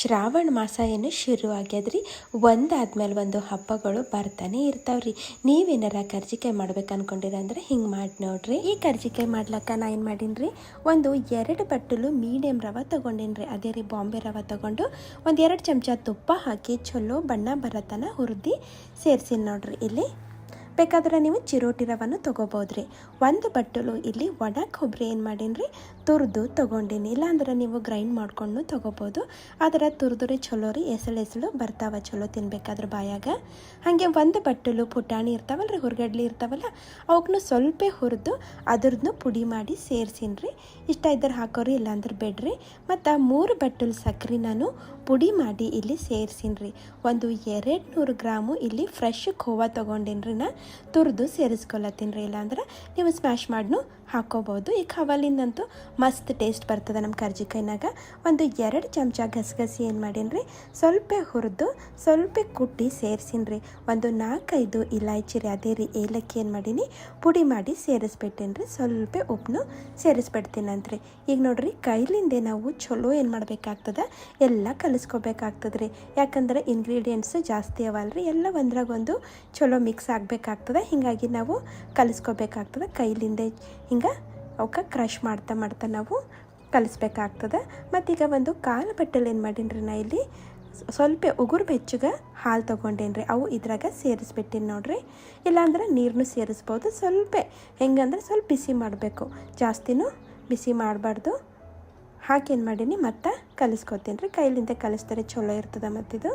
ಶ್ರಾವಣ ಮಾಸ ಏನು ಶುರು ಆಗ್ಯದ್ರಿ. ಒಂದಾದ್ಮೇಲೆ ಒಂದು ಹಬ್ಬಗಳು ಬರ್ತಾನೆ ಇರ್ತಾವ್ರಿ. ನೀವೇನಾರ ಕರ್ಜಿಕಾಯಿ ಮಾಡ್ಬೇಕು ಅನ್ಕೊಂಡಿರಂದ್ರೆ ಹಿಂಗೆ ಮಾಡಿ ನೋಡ್ರಿ. ಈ ಕರ್ಜಿಕಾಯಿ ಮಾಡ್ಲಕ್ಕ ನಾ ಏನು ಮಾಡೀನಿ, ಒಂದು 2 ಬಟ್ಟಲು ಮೀಡಿಯಮ್ ರವೆ ತೊಗೊಂಡಿನ್ರಿ. ಅದೇ ರೀ ಬಾಂಬೆ ರವೆ ತೊಗೊಂಡು ಒಂದು 2 ಚಮಚ ತುಪ್ಪ ಹಾಕಿ ಚಲೋ ಬಣ್ಣ ಬರತನ ಹುರಿದು ಸೇರಿಸಿನಿ ನೋಡ್ರಿ. ಇಲ್ಲಿ ಬೇಕಾದ್ರೆ ನೀವು ಚಿರೋಟಿ ರವನ್ನು ತೊಗೋಬೋದ್ರಿ. 1 ಬಟ್ಟಲು ಇಲ್ಲಿ ಒಣ ಕೊಬ್ಬರಿ ಏನು ಮಾಡೀನಿ ತುರಿದು ತೊಗೊಂಡಿನಿ. ಇಲ್ಲಾಂದ್ರೆ ನೀವು ಗ್ರೈಂಡ್ ಮಾಡ್ಕೊಂಡು ತೊಗೋಬೋದು. ಅದರ ತುರಿದ್ರೆ ಚಲೋ ರೀ, ಎಸಳು ಬರ್ತಾವ ಚಲೋ ತಿನ್ಬೇಕಾದ್ರೆ ಬಾಯಾಗ. ಹಾಗೆ 1 ಬಟ್ಟಲು ಪುಟಾಣಿ ಇರ್ತಾವಲ್ಲ ರೀ, ಹುರ್ಗಡ್ಲಿ ಇರ್ತಾವಲ್ಲ, ಅವಕ್ಕೂ ಸ್ವಲ್ಪ ಹುರಿದು ಅದ್ರದ್ದು ಪುಡಿ ಮಾಡಿ ಸೇರಿಸಿನ್ರಿ. ಇಷ್ಟ ಇದ್ರೆ ಹಾಕೋರಿ, ಇಲ್ಲಾಂದ್ರೆ ಬೇಡ್ರಿ. ಮತ್ತು 3 ಬಟ್ಟಲು ಸಕ್ಕರೆ ನಾನು ಪುಡಿ ಮಾಡಿ ಇಲ್ಲಿ ಸೇರಿಸಿನ್ರಿ. ಒಂದು 200 ಗ್ರಾಮು ಇಲ್ಲಿ ಫ್ರೆಶ್ ಖೋವಾ ತೊಗೊಂಡಿನ್ರಿ. ನಾ ತುರಿದು ಸೇರಿಸ್ಕೊಳತ್ತೀನಿ ರೀ. ಇಲ್ಲಾಂದ್ರೆ ನೀವು ಸ್ಮ್ಯಾಶ್ ಮಾಡಿನೂ ಹಾಕೋಬೋದು. ಈ ಖವಾಲಿಂದಂತೂ ಮಸ್ತ್ ಟೇಸ್ಟ್ ಬರ್ತದೆ ನಮ್ಮ ಕರ್ಜಿಕಾಯಿನಾಗ. ಒಂದು 2 ಚಮಚ ಗಸಗಸಿ ಏನು ಮಾಡೀನಿ ರೀ, ಸ್ವಲ್ಪ ಹುರಿದು ಸ್ವಲ್ಪ ಕುಟ್ಟಿ ಸೇರಿಸಿನಿ ರೀ. ಒಂದು 4-5 ಇಲಾಯ್ಚಿ ರೀ, ಅದೇ ರೀ ಏಲಕ್ಕಿ ಏನು ಮಾಡೀನಿ ಪುಡಿ ಮಾಡಿ ಸೇರಿಸ್ಬಿಟ್ಟೇನಿ ರೀ. ಸ್ವಲ್ಪ ಉಪ್ಪನ್ನು ಸೇರಿಸ್ಬಿಡ್ತೀನಂತ್ರಿ. ಈಗ ನೋಡ್ರಿ, ಕೈಲಿಂದೆ ನಾವು ಚಲೋ ಏನು ಮಾಡಬೇಕಾಗ್ತದೆ, ಎಲ್ಲ ಕಲಿಸ್ಕೋಬೇಕಾಗ್ತದೆ ರೀ. ಯಾಕಂದ್ರೆ ಇಂಗ್ರೀಡಿಯೆಂಟ್ಸ್ ಜಾಸ್ತಿ ಅವಲ್ರಿ, ಎಲ್ಲ ಒಂದ್ರಾಗೊಂದು ಚಲೋ ಮಿಕ್ಸ್ ಆಗಬೇಕಾಗ್ತದೆ. ಹೀಗಾಗಿ ನಾವು ಕಲಿಸ್ಕೋಬೇಕಾಗ್ತದೆ ಕೈಲಿಂದೆ. ಹಿಂಗೆ ಅವಕ್ಕೆ ಕ್ರಷ್ ಮಾಡ್ತಾ ನಾವು ಕಲಿಸ್ಬೇಕಾಗ್ತದೆ. ಮತ್ತೀಗ ಒಂದು 1/4 ಬಟ್ಟಲು ಏನು ಮಾಡೀನಿ ರೀ, ನಾ ಇಲ್ಲಿ ಸ್ವಲ್ಪ ಉಗುರು ಬೆಚ್ಚಗೆ ಹಾಲು ತೊಗೊಂಡೇನಿ. ಅವು ಇದ್ರಾಗ ಸೇರಿಸ್ಬಿಟ್ಟಿನಿ ನೋಡ್ರಿ. ಇಲ್ಲಾಂದ್ರೆ ನೀರನ್ನು ಸೇರಿಸ್ಬೋದು. ಸ್ವಲ್ಪ ಹೆಂಗಂದ್ರೆ ಸ್ವಲ್ಪ ಬಿಸಿ ಮಾಡಬೇಕು, ಜಾಸ್ತಿನೂ ಬಿಸಿ ಮಾಡಬಾರ್ದು. ಹಾಕೇನು ಮಾಡೀನಿ ಮತ್ತು ಕಲಿಸ್ಕೊತೀನಿ ರೀ. ಕೈಲಿಂದ ಕಲಿಸ್ತಾರೆ ಚಲೋ ಇರ್ತದೆ. ಮತ್ತಿದು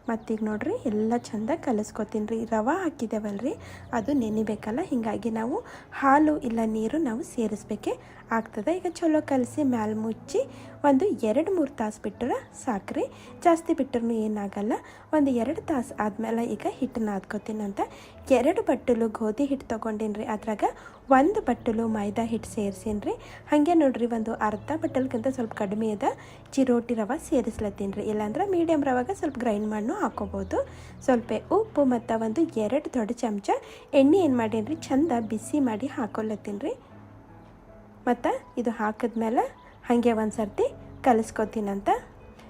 ಮತ್ತೀಗ ನೋಡ್ರಿ ಎಲ್ಲ ಚೆಂದ ಕಲಿಸ್ಕೊತೀನಿ ರೀ. ರವೆ ಹಾಕಿದ್ದೇವಲ್ರಿ, ಅದು ನೆನಿಬೇಕಲ್ಲ, ಹೀಗಾಗಿ ನಾವು ಹಾಲು ಇಲ್ಲ ನೀರು ನಾವು ಸೇರಿಸ್ಬೇಕೆ ಆಗ್ತದೆ. ಈಗ ಚಲೋ ಕಲಸಿ ಮ್ಯಾಲೆ ಮುಚ್ಚಿ ಒಂದು 2-3 ತಾಸು ಬಿಟ್ಟರೆ ಸಾಕ್ರಿ. ಜಾಸ್ತಿ ಬಿಟ್ಟರೂ ಏನಾಗಲ್ಲ. ಒಂದು 2 ತಾಸು ಆದಮೇಲೆ ಈಗ ಹಿಟ್ಟನ್ನ ನಾದ್ಕೋತೀನಂತ 2 ಬಟ್ಟಲು ಗೋಧಿ ಹಿಟ್ಟು ತೊಗೊಂಡೀನಿ ರೀ. ಅದ್ರಾಗ 1 ಬಟ್ಟಲು ಮೈದಾ ಹಿಟ್ಟು ಸೇರಿಸೀನಿ ರೀ. ಹಾಗೆ ನೋಡ್ರಿ, ಒಂದು ಅರ್ಧ ಬಟ್ಟಲ್ಗಿಂತ ಸ್ವಲ್ಪ ಕಡಿಮೆ ಅದ ಚಿರೋಟಿ ರವೆ ಸೇರಿಸ್ಲತ್ತೀನಿ ರೀ. ಇಲ್ಲಾಂದ್ರೆ ಮೀಡಿಯಮ್ ರವಾಗ ಸ್ವಲ್ಪ ಗ್ರೈಂಡ್ ಮಾಡಿ ಹಾಕೋಬೋದು. ಸ್ವಲ್ಪ ಉಪ್ಪು ಮತ್ತು ಒಂದು 2 ದೊಡ್ಡ ಚಮಚ ಎಣ್ಣೆ ಏನು ಮಾಡೀನಿ ರೀ, ಚೆಂದ ಬಿಸಿ ಮಾಡಿ ಹಾಕೊಲತ್ತೀನಿ ರೀ. ಮತ್ತು ಇದು ಹಾಕಿದ್ಮೇಲೆ ಹಾಗೆ ಒಂದು ಸರ್ತಿ ಕಲಿಸ್ಕೊತೀನಂತ.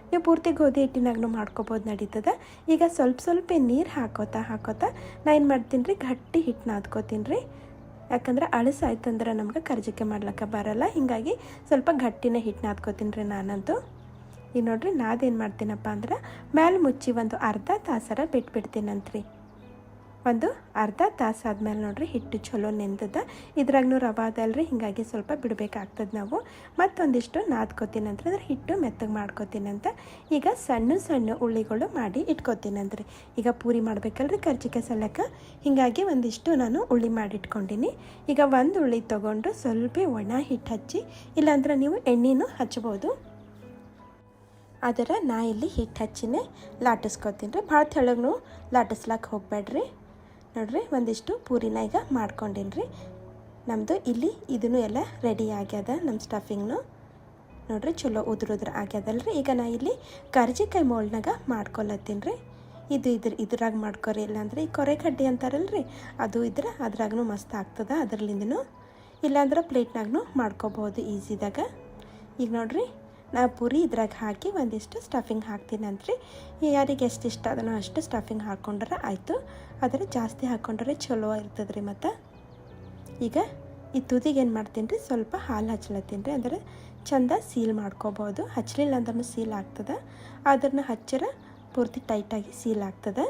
ನೀವು ಪೂರ್ತಿ ಗೋಧಿ ಹಿಟ್ಟಿನಾಗೂ ಮಾಡ್ಕೊಬೋದು, ನಡೀತದೆ. ಈಗ ಸ್ವಲ್ಪ ನೀರು ಹಾಕೋತಾ ನಾ ಏನು ಮಾಡ್ತೀನಿ ರೀ, ಗಟ್ಟಿ ಹಿಟ್ಟು ನಾದ್ಕೋತೀನಿ ರೀ. ಯಾಕಂದ್ರೆ ಅಳಸಾಯ್ತಂದ್ರೆ ನಮ್ಗೆ ಕರ್ಜಿಕಾಯಿ ಮಾಡ್ಲಿಕ್ಕೆ ಬರಲ್ಲ. ಹೀಗಾಗಿ ಸ್ವಲ್ಪ ಗಟ್ಟಿನೇ ಹಿಟ್ಟು ನಾದ್ಕೋತೀನಿ ರೀ ನಾನಂತೂ. ಈಗ ನೋಡ್ರಿ, ನಾದೇನು ಮಾಡ್ತೀನಪ್ಪ ಅಂದ್ರೆ ಮ್ಯಾಲೆ ಮುಚ್ಚಿ ಒಂದು ಅರ್ಧ ತಾಸರ ಬಿಟ್ಬಿಡ್ತೀನಂತ್ರಿ. ಒಂದು ಅರ್ಧ ತಾಸು ಆದಮೇಲೆ ನೋಡ್ರಿ, ಹಿಟ್ಟು ಚಲೋ ನೆಂದದ. ಇದ್ರಾಗೂ ರವೆ ಅದಲ್ರಿ, ಹೀಗಾಗಿ ಸ್ವಲ್ಪ ಬಿಡಬೇಕಾಗ್ತದೆ ನಾವು. ಮತ್ತೊಂದಿಷ್ಟು ನಾದ್ಕೋತೀನಂತ್ರಿ, ಅಂದ್ರೆ ಹಿಟ್ಟು ಮೆತ್ತಗೆ ಮಾಡ್ಕೋತೀನಂತ. ಈಗ ಸಣ್ಣ ಉಳ್ಳಿಗಳು ಮಾಡಿ ಇಟ್ಕೋತೀನಂತ್ರಿ. ಈಗ ಪೂರಿ ಮಾಡ್ಬೇಕಲ್ರಿ ಕರ್ಜಿಕಾಯಿ ಸಲಕ್ಕೆ, ಹೀಗಾಗಿ ಒಂದಿಷ್ಟು ನಾನು ಉಳ್ಳಿ ಮಾಡಿ ಇಟ್ಕೊಂಡಿನಿ. ಈಗ 1 ಉಳ್ಳಿ ತೊಗೊಂಡು ಸ್ವಲ್ಪ ಒಣ ಹಿಟ್ಟು ಹಚ್ಚಿ, ಇಲ್ಲಾಂದ್ರೆ ನೀವು ಎಣ್ಣೆನೂ ಹಚ್ಬೋದು. ಅದರ ನಾ ಇಲ್ಲಿ ಹಿಟ್ಟು ಹಚ್ಚಿನೇ ಲಾಟಿಸ್ಕೊತೀನಿ ರೀ. ಭಾಳ ತೆಳಗೂ ಲಾಟಿಸ್ಲಾಕೆ ಹೋಗಬೇಡ್ರಿ. ನೋಡ್ರಿ, ಒಂದಿಷ್ಟು ಪೂರಿನ ಈಗ ಮಾಡ್ಕೊಂಡೀನಿ ರೀ. ನಮ್ಮದು ಇಲ್ಲಿ ಇದನ್ನು ಎಲ್ಲ ರೆಡಿ ಆಗ್ಯದ. ನಮ್ಮ ಸ್ಟಫಿಂಗ್ನು ನೋಡ್ರಿ ಚಲೋ ಉದುರುದ್ರ ಆಗ್ಯದಲ್ರಿ. ಈಗ ನಾ ಇಲ್ಲಿ ಕರ್ಜಿಕಾಯಿ ಮೋಲ್ಡ್ನಾಗ ಮಾಡ್ಕೊಳತ್ತೀನಿ ರೀ. ಇದ್ರಾಗ ಮಾಡ್ಕೊರಿ. ಇಲ್ಲಾಂದ್ರೆ ಈ ಕೊರೆ ಕಡ್ಡಿ ಅಂತಾರಲ್ರಿ, ಅದು ಇದ್ರೆ ಅದ್ರಾಗೂ ಮಸ್ತ್ ಆಗ್ತದೆ. ಅದರಲ್ಲಿಂದನೂ ಇಲ್ಲಾಂದ್ರೆ ಪ್ಲೇಟ್ನಾಗೂ ಮಾಡ್ಕೋಬೋದು ಈಸಿದಾಗ. ಈಗ ನೋಡ್ರಿ, ನಾ ಪೂರಿ ಇದ್ರಾಗ ಹಾಕಿ ಒಂದಿಷ್ಟು ಸ್ಟಫಿಂಗ್ ಹಾಕ್ತೀನಂತ್ರಿ. ಯಾರಿಗೆ ಎಷ್ಟು ಇಷ್ಟ ಅದನ್ನು ಅಷ್ಟು ಸ್ಟಫಿಂಗ್ ಹಾಕ್ಕೊಂಡ್ರೆ ಆಯಿತು. ಆದರೆ ಜಾಸ್ತಿ ಹಾಕ್ಕೊಂಡ್ರೆ ಚಲೋ ಇರ್ತದೆ ರೀ. ಮತ್ತು ಈಗ ಈ ತುದಿಗೆ ಏನು ಮಾಡ್ತೀನಿ ರೀ, ಸ್ವಲ್ಪ ಹಾಲು ಹಚ್ಲತ್ತೀನಿ ರೀ. ಅಂದರೆ ಚೆಂದ ಸೀಲ್ ಮಾಡ್ಕೋಬೋದು. ಹಚ್ಚಲಿಲ್ಲ ಅಂದ್ರೂ ಸೀಲ್ ಆಗ್ತದೆ. ಅದನ್ನು ಹಚ್ಚರ ಪೂರ್ತಿ ಟೈಟಾಗಿ ಸೀಲ್ ಆಗ್ತದೆ.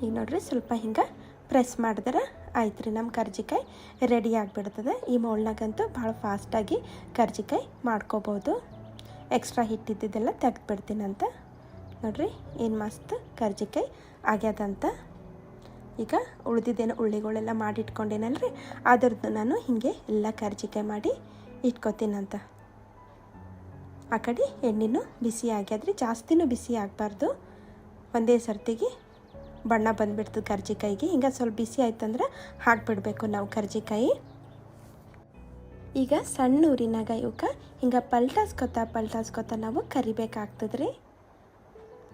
ಈಗ ನೋಡ್ರಿ, ಸ್ವಲ್ಪ ಹಿಂಗೆ ಪ್ರೆಸ್ ಮಾಡಿದ್ರೆ ಆಯ್ತು ರೀ, ನಮ್ಮ ಕರ್ಜಿಕಾಯಿ ರೆಡಿ ಆಗಿಬಿಡ್ತದೆ. ಈ ಮೋಲ್ನಾಗಂತೂ ಭಾಳ ಫಾಸ್ಟಾಗಿ ಕರ್ಜಿಕಾಯಿ ಮಾಡ್ಕೋಬೋದು. ಎಕ್ಸ್ಟ್ರಾ ಹಿಟ್ಟಿದ್ದೆಲ್ಲ ತೆಗೆದುಬಿಡ್ತೀನಂತ. ನೋಡ್ರಿ, ಏನು ಮಸ್ತ್ ಕರ್ಜಿಕಾಯಿ ಆಗ್ಯದಂತ. ಈಗ ಉಳಿದಿದ್ದೇನು ಉಳ್ಳಿಗಳೆಲ್ಲ ಮಾಡಿ ಇಟ್ಕೊಂಡೇನಲ್ರಿ, ಅದರದ್ದು ನಾನು ಹೀಗೆ ಎಲ್ಲ ಕರ್ಜಿಕಾಯಿ ಮಾಡಿ ಇಟ್ಕೋತೀನಂತ. ಆ ಕಡೆ ಎಣ್ಣೆನೂ ಬಿಸಿ ಆಗ್ಯದ್ರಿ, ಜಾಸ್ತಿನೂ ಬಿಸಿ ಆಗಬಾರ್ದು. ಒಂದೇ ಸರ್ತಿಗೆ ಬಣ್ಣ ಬಂದುಬಿಡ್ತದೆ ಕರ್ಜಿಕಾಯಿಗೆ. ಹಿಂಗೆ ಸ್ವಲ್ಪ ಬಿಸಿ ಆಯ್ತಂದ್ರೆ ಹಾಕಿಬಿಡ್ಬೇಕು ನಾವು ಕರ್ಜಿಕಾಯಿ. ಈಗ ಸಣ್ಣ ಊರಿನಾಗ ಇವಕ್ಕೆ ಹಿಂಗೆ ಪಲ್ಟಾಸ್ಕೊತಾ ನಾವು ಕರಿಬೇಕಾಗ್ತದೆ ರೀ.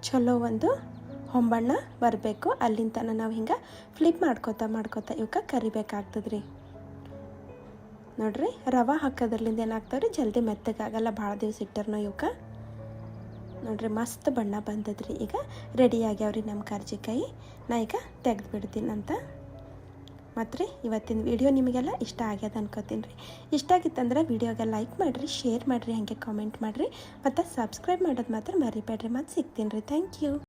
ಚಲೋ ಒಂದು ಹೊಂಬಣ್ಣ ಬರಬೇಕು, ಅಲ್ಲಿಂದ ನಾವು ಹಿಂಗೆ ಫ್ಲಿಪ್ ಮಾಡ್ಕೋತಾ ಇವಕ್ಕೆ ಕರಿಬೇಕಾಗ್ತದೆ ರೀ. ನೋಡ್ರಿ, ರವೆ ಹಾಕೋದ್ರಲ್ಲಿಂದ ಏನಾಗ್ತಾವ್ರಿ, ಜಲ್ದಿ ಮೆತ್ತಗಾಗಲ್ಲ ಭಾಳ ದಿವಸ ಇಟ್ಟರ್ನು ಇವಕ್ಕೆ. ನೋಡ್ರಿ ಮಸ್ತ್ ಬಣ್ಣ ಬಂದದ್ರಿ. ಈಗ ರೆಡಿ ಆಗ್ಯಾವ್ರಿ ನಮ್ಮ ಕರ್ಜಿಕಾಯಿ. ನಾ ಈಗ ತೆಗೆದು ಬಿಡ್ತೀನಿ ಅಂತ. ಮತ್ತು ರೀ ಇವತ್ತಿನ ವಿಡಿಯೋ ನಿಮಗೆಲ್ಲ ಇಷ್ಟ ಆಗ್ಯದ ಅನ್ಕೋತೀನಿ ರೀ. ಇಷ್ಟ ಆಗಿತ್ತಂದ್ರೆ ವಿಡಿಯೋಗೆ ಲೈಕ್ ಮಾಡಿರಿ, ಶೇರ್ ಮಾಡಿರಿ, ಹಾಗೆ ಕಾಮೆಂಟ್ ಮಾಡಿರಿ, ಮತ್ತು ಸಬ್ಸ್ಕ್ರೈಬ್ ಮಾಡೋದು ಮಾತ್ರ ಮರಿಬೇಡ್ರಿ. ಮತ್ತು ಸಿಗ್ತೀನಿ ರೀ. Thank you.